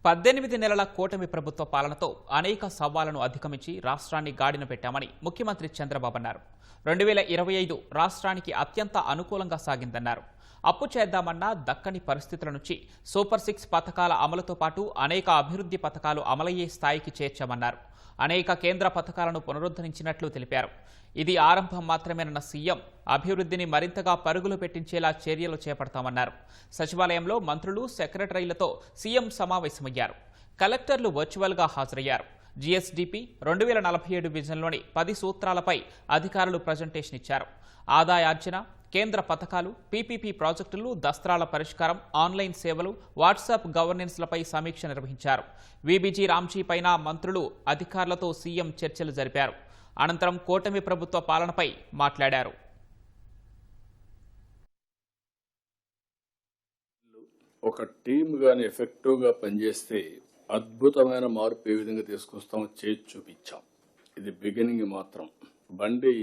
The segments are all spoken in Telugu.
18 నెలల కూటమి ప్రభుత్వ పాలనతో అనేక సవాళ్లను అధిగమించి రాష్ట్రాన్ని గాడిన పెట్టామని ముఖ్యమంత్రి చంద్రబాబు అన్నారు. 2025 రాష్ట్రానికి అత్యంత అనుకూలంగా సాగిందన్నారు. అప్పు చేద్దామన్నా దక్కని పరిస్థితుల నుంచి సూపర్ 6 పథకాల అమలుతో పాటు అనేక అభివృద్ధి పథకాలు అమలయ్యే స్థాయికి చేర్చామన్నారు. అనేక కేంద్ర పథకాలను పునరుద్ధరించినట్లు తెలిపారు. ఇది ఆరంభం మాత్రమేనన్న సీఎం అభివృద్ధిని మరింతగా పరుగులు పెట్టించేలా చర్యలు చేపడతామన్నారు. సచివాలయంలో మంత్రులు, సెక్రటరీలతో సీఎం సమావేశమయ్యారు. కలెక్టర్లు వర్చువల్గా హాజరయ్యారు. జీఎస్డీపీ 2047 విజన్లోని 10 సూత్రాలపై అధికారులు ప్రజెంటేషన్ ఇచ్చారు. ఆదాయార్జన, కేంద్ర పథకాలు, పీపీపీ ప్రాజెక్టులు, దస్త్రాల పరిష్కారం, ఆన్లైన్ సేవలు, వాట్సాప్ గవర్నెన్స్లపై సమీక్ష నిర్వహించారు. వీబీజీ రామ్జీ పైన మంత్రులు, అధికారులతో సీఎం చర్చలు జరిపారు. అనంతరం కూటమి ప్రభుత్వ పాలనపై మాట్లాడారు. ఒక టీమ్ గాని ఎఫెక్టివ్గా పనిచేస్తే అద్భుతమైన మార్పు ఏ విధంగా తీసుకొస్తాం చేసి చూపించాం. ఇది బిగినింగ్ మాత్రం. బండి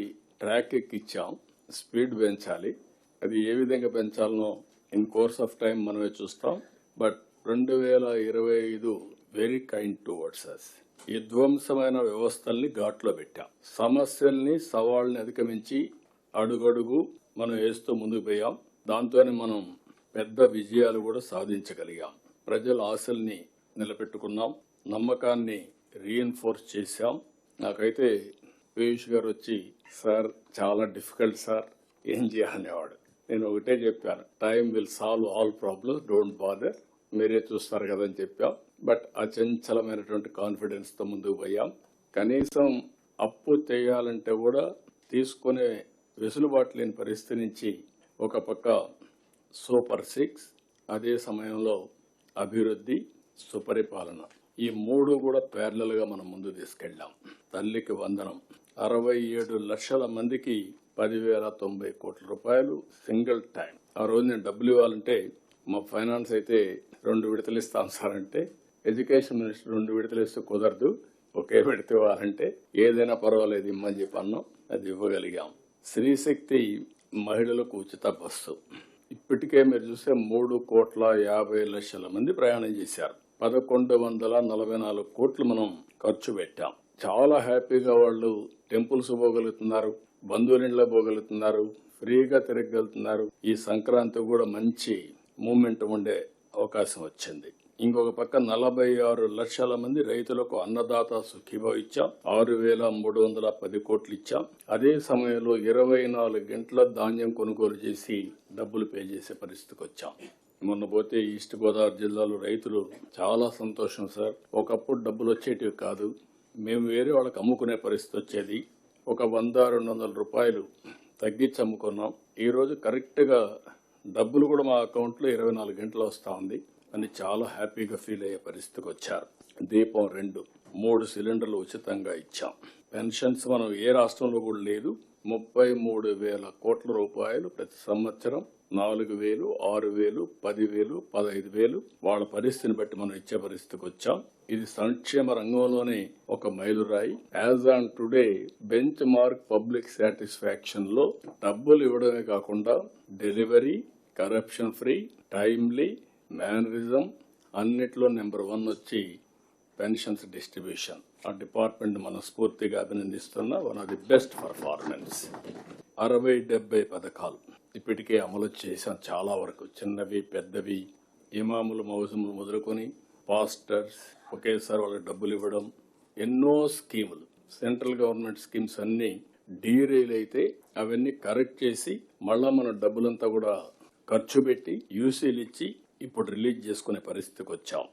ట్రాక్ ఎక్కిచ్చాం, స్పీడ్ పెంచాలి. అది ఏ విధంగా పెంచాలనో ఇన్ కోర్స్ ఆఫ్ టైం మనమే చూస్తాం. But 2025 very kind towards us. విధ్వంసమైన వ్యవస్థల్ని ఘాట్లో పెట్టాం. సమస్యల్ని, సవాళ్ళని అధిగమించి అడుగడుగు మనం వేస్తూ ముందుకు పోయాం. దాంతోనే మనం పెద్ద విజయాలు కూడా సాధించగలిగాం. ప్రజల ఆశల్ని నిలబెట్టుకున్నాం, నమ్మకాన్ని రీఎన్ఫోర్స్ చేశాం. నాకైతే పీయూష్ గారు వచ్చి, సార్ చాలా డిఫికల్ట్ సార్, ఏం చేయాలనేవాడు. నేను ఒకటే చెప్పాను, time will solve all problems, don't bother, మీరే చూస్తారు కదని చెప్పాం. బట్ అచంచలమైనటువంటి కాన్ఫిడెన్స్ తో ముందుకు పోయాం. కనీసం అప్పు చేయాలంటే కూడా తీసుకునే వెసులుబాటు లేని పరిస్థితి నుంచి ఒక పక్క సూపర్ 6, అదే సమయంలో అభివృద్ధి, సుపరిపాలన, ఈ మూడు కూడా ప్యారలల్ గా మనం ముందు తీసుకెళ్లాం. తల్లికి వందనం, 67 లక్షల మందికి 10,090 కోట్ల రూపాయలు సింగిల్ టైం. ఆ రోజు నేను డబ్బులు ఇవ్వాలంటే మా ఫైనాన్స్ అయితే 2 విడతలు ఇస్తాం సార్ అంటే, ఎడ్యుకేషన్ మినిస్టర్ 2 విడతలు ఇస్తే కుదరదు, ఒకే విడత ఇవ్వాలంటే ఏదైనా పర్వాలేదు ఇమ్మని చెప్పన్నాం. అది ఇవ్వగలిగాం. స్త్రీశక్తి మహిళలకు ఉచిత బస్సు. ఇప్పటికే మీరు చూస్తే 3,50,00,000 మంది ప్రయాణం చేశారు. 1,144 కోట్లు మనం ఖర్చు పెట్టాం. చాలా హ్యాపీగా వాళ్ళు టెంపుల్స్ పోగలుగుతున్నారు, బంధువులింట్లో పోగలుగుతున్నారు, ఫ్రీగా తిరగలుగుతున్నారు. ఈ సంక్రాంతి కూడా మంచి మూమెంట్ ఉండే అవకాశం వచ్చింది. ఇంకొక పక్క 46 లక్షల మంది రైతులకు అన్నదాత సుఖీభావ ఇచ్చాం. 6,310 కోట్లు ఇచ్చాం. అదే సమయంలో 24 గంటల ధాన్యం కొనుగోలు చేసి డబ్బులు పే చేసే పరిస్థితికి వచ్చాం. మొన్న పోతే ఈస్ట్ గోదావరి జిల్లాలో రైతులు చాలా సంతోషం సార్, ఒకప్పుడు డబ్బులు వచ్చేటివి కాదు, మేము వేరే వాళ్ళకి అమ్ముకునే పరిస్థితి వచ్చేది, ఒక 100-200 రూపాయలు తగ్గించి అమ్ముకున్నాం. ఈ రోజు కరెక్ట్ గా డబ్బులు కూడా మా అకౌంట్ లో 24 గంటలు వస్తా ఉంది అని చాలా హ్యాపీగా ఫీల్ అయ్యే పరిస్థితికి వచ్చారు. దీపం 2, 3 సిలిండర్లు ఉచితంగా ఇచ్చాం. పెన్షన్స్ మనం ఏ రాష్ట్రంలో కూడా లేదు. 33,000 కోట్ల రూపాయలు ప్రతి సంవత్సరం 4,000, 6,000, 10,000, 15,000 వాళ్ళ పరిస్థితిని బట్టి మనం ఇచ్చే పరిస్థితికి వచ్చాం. ఇది సంక్షేమ రంగంలోనే ఒక మైలురాయి. As on today benchmark public satisfaction లో డబ్బులు ఇవ్వడమే కాకుండా delivery, corruption free, timely, mannerism అన్నిట్లో నెంబర్ 1 వచ్చి పెన్షన్స్ డిస్ట్రిబ్యూషన్. ఆ డిపార్ట్మెంట్ మనస్ఫూర్తిగా అభినందిస్తున్న one of the best performance. 60-70 పథకాలు ఇప్పటికే అమలు చేశాం. చాలా వరకు చిన్నవి, పెద్దవి, ఇమాములు, మౌజములు మొదలుకొని పాస్టర్స్ ఒకేసారి వాళ్ళకి డబ్బులు ఇవ్వడం, ఎన్నో స్కీములు, సెంట్రల్ గవర్నమెంట్ స్కీమ్స్ అన్ని డీరైల్ అయితే అవన్నీ కరెక్ట్ చేసి మళ్ళా మన డబ్బులంతా కూడా ఖర్చు పెట్టి యూసీలు ఇచ్చి ఇప్పుడు రిలీజ్ చేసుకునే పరిస్థితికి వచ్చాం.